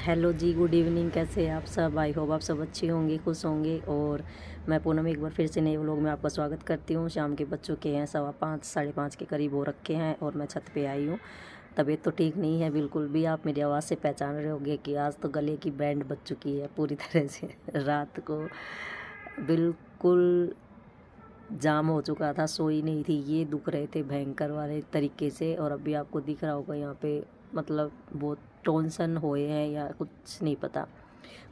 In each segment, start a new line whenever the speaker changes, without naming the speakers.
Hello जी, good evening. कैसे हैं आप सब? आई होप आप सब अच्छे होंगे, खुश होंगे। और मैं पूनम एक बार फिर से नए व्लॉग में आपका स्वागत करती हूँ। शाम के बज चुके हैं 5:15 5:30 के करीब हो रखे हैं और मैं छत पे आई हूँ। तबीयत तो ठीक नहीं है बिल्कुल भी। आप मेरी आवाज़ से पहचान रहे होंगे कि आज तो गले की बैंड बज चुकी है पूरी तरह से। रात को बिल्कुल जाम हो चुका था, सोई नहीं थी, ये दुख रहे थे भयंकर वाले तरीके से। और अभी आपको दिख रहा होगा यहाँ पे मतलब बहुत टॉन्सन हुए हैं या कुछ नहीं पता।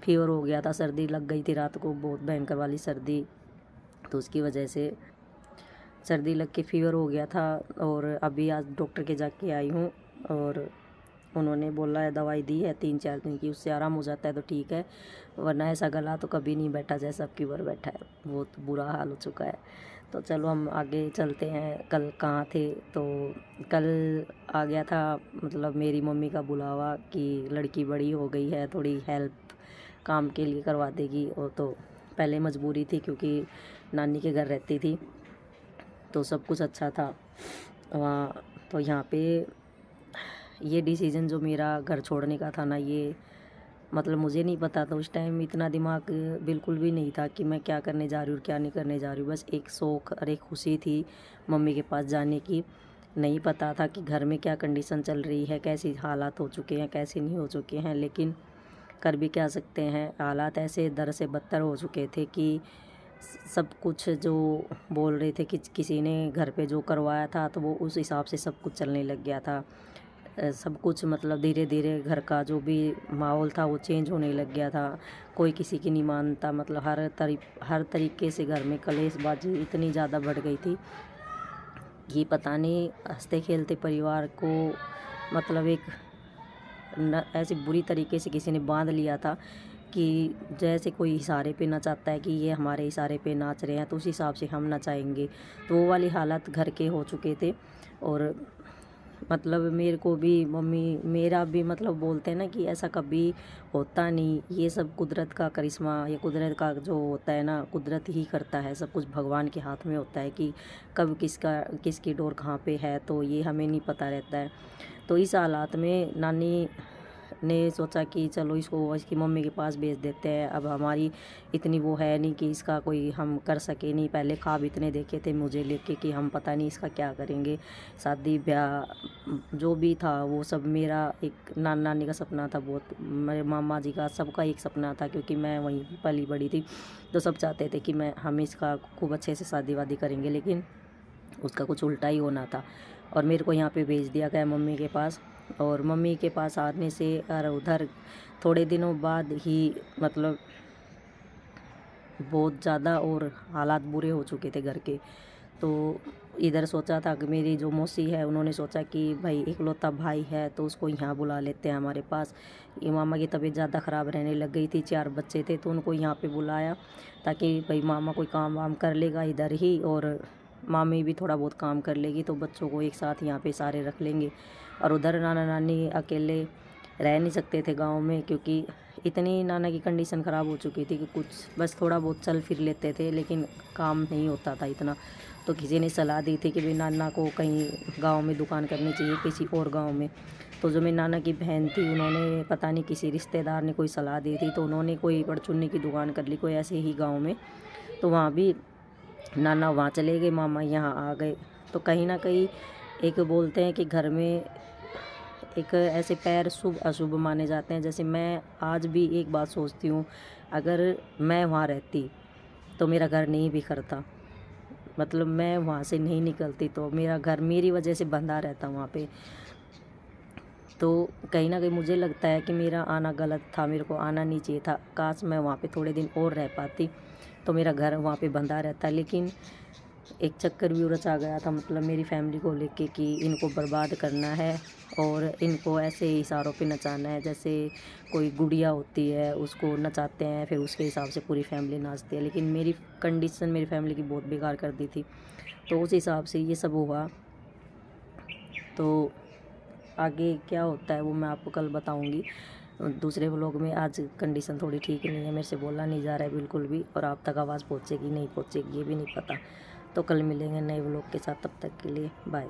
फीवर हो गया था, सर्दी लग गई थी रात को, बहुत भयंकर वाली सर्दी। तो उसकी वजह से सर्दी लग के फीवर हो गया था। और अभी आज डॉक्टर के जाके आई हूँ और उन्होंने बोला है, दवाई दी है 3-4 दिन की, उससे आराम हो जाता है तो ठीक है, वरना ऐसा गला तो कभी नहीं बैठा जैसा अब की बार बैठा है। बहुत बुरा हाल हो चुका है। तो चलो हम आगे चलते हैं। कल कहाँ थे? तो कल आ गया था मतलब मेरी मम्मी का बुलावा कि लड़की बड़ी हो गई है, थोड़ी हेल्प काम के लिए करवा देगी। और तो पहले मजबूरी थी क्योंकि नानी के घर रहती थी तो सब कुछ अच्छा था वहाँ। तो यहाँ पे ये डिसीज़न जो मेरा घर छोड़ने का था ना, ये मतलब मुझे नहीं पता था उस टाइम, इतना दिमाग बिल्कुल भी नहीं था कि मैं क्या करने जा रही हूँ क्या नहीं करने जा रही हूँ। बस एक शौक़ और एक खुशी थी मम्मी के पास जाने की। नहीं पता था कि घर में क्या कंडीशन चल रही है, कैसी हालात हो चुके हैं, कैसे नहीं हो चुके हैं, लेकिन कर भी क्या सकते हैं। हालात ऐसे दर से बदतर हो चुके थे कि सब कुछ जो बोल रहे थे कि किसी ने घर पे जो करवाया था तो वो उस हिसाब से सब कुछ चलने लग गया था। सब कुछ मतलब धीरे धीरे घर का जो भी माहौल था वो चेंज होने लग गया था। कोई किसी की नहीं मानता, मतलब हर तरीके से घर में कलेशबाजी इतनी ज़्यादा बढ़ गई थी कि पता नहीं हंसते खेलते परिवार को मतलब एक ऐसी बुरी तरीके से किसी ने बांध लिया था कि जैसे कोई इशारे पे नचाता है कि ये हमारे इशारे पे नाच रहे हैं तो उस हिसाब से हम नचाएंगे। तो वो वाली हालत घर के हो चुके थे। और मतलब मेरे को भी मम्मी मेरा भी मतलब बोलते हैं ना कि ऐसा कभी होता नहीं, ये सब कुदरत का करिश्मा, ये कुदरत का जो होता है ना, कुदरत ही करता है सब कुछ, भगवान के हाथ में होता है कि कब किसकी डोर कहाँ पे है तो ये हमें नहीं पता रहता है। तो इस हालात में नानी ने सोचा कि चलो इसको इसकी मम्मी के पास भेज देते हैं। अब हमारी इतनी वो है नहीं कि इसका कोई हम कर सके नहीं। पहले ख्वाब इतने देखे थे मुझे लेके कि हम पता नहीं इसका क्या करेंगे, शादी ब्याह जो भी था वो सब मेरा एक नानी का सपना था, बहुत मेरे मामा जी का, सबका एक सपना था क्योंकि मैं वहीं पली बड़ी थी। तो सब चाहते थे कि हम इसका खूब अच्छे से शादी वादी करेंगे, लेकिन उसका कुछ उल्टा ही होना था। और मेरे को यहाँ पे भेज दिया गया मम्मी के पास। और मम्मी के पास आने से और उधर थोड़े दिनों बाद ही मतलब बहुत ज़्यादा और हालात बुरे हो चुके थे घर के। तो इधर सोचा था कि मेरी जो मौसी है उन्होंने सोचा कि भाई इकलौता भाई है तो उसको यहाँ बुला लेते हैं हमारे पास। ये मामा की तबीयत ज़्यादा ख़राब रहने लग गई थी, 4 बच्चे थे तो उनको यहाँ पे बुलाया ताकि भाई मामा कोई काम वाम कर लेगा इधर ही और मामी भी थोड़ा बहुत काम कर लेगी, तो बच्चों को एक साथ यहाँ पे सारे रख लेंगे। और उधर नाना नानी अकेले रह नहीं सकते थे गांव में क्योंकि इतनी नाना की कंडीशन ख़राब हो चुकी थी कि कुछ बस थोड़ा बहुत चल फिर लेते थे लेकिन काम नहीं होता था इतना। तो किसी ने सलाह दी थी कि भाई नाना को कहीं गांव में दुकान करनी चाहिए, किसी और गांव में। तो जो मेरी नाना की बहन थी उन्होंने पता नहीं किसी रिश्तेदार ने कोई सलाह दी थी तो उन्होंने कोई परचुन्नी की दुकान कर ली कोई ऐसे ही गाँव में। तो वहाँ भी नाना वहाँ चले गए, मामा यहाँ आ गए। तो कहीं ना कहीं एक बोलते हैं कि घर में एक ऐसे पैर शुभ अशुभ माने जाते हैं। जैसे मैं आज भी एक बात सोचती हूँ, अगर मैं वहाँ रहती तो मेरा घर नहीं बिखरता, मतलब मैं वहाँ से नहीं निकलती तो मेरा घर मेरी वजह से बंधा रहता वहाँ पे। तो कहीं ना कहीं मुझे लगता है कि मेरा आना गलत था, मेरे को आना नहीं चाहिए था। काश मैं वहाँ पे थोड़े दिन और रह पाती तो मेरा घर वहाँ पे बंधा रहता। लेकिन एक चक्कर भी रचा गया था मतलब मेरी फैमिली को लेके कि इनको बर्बाद करना है और इनको ऐसे इशारों पे नचाना है। जैसे कोई गुड़िया होती है उसको नचाते हैं फिर उसके हिसाब से पूरी फैमिली नाचती है, लेकिन मेरी कंडीशन मेरी फैमिली की बहुत बेकार कर दी थी। तो उस हिसाब से ये सब हुआ। तो आगे क्या होता है वो मैं आपको कल बताऊंगी दूसरे व्लॉग में। आज कंडीशन थोड़ी ठीक नहीं है, मेरे से बोला नहीं जा रहा है बिल्कुल भी, और आप तक आवाज़ पहुँचेगी नहीं पहुँचेगी ये भी नहीं पता। तो कल मिलेंगे नए व्लॉग के साथ, तब तक के लिए बाय।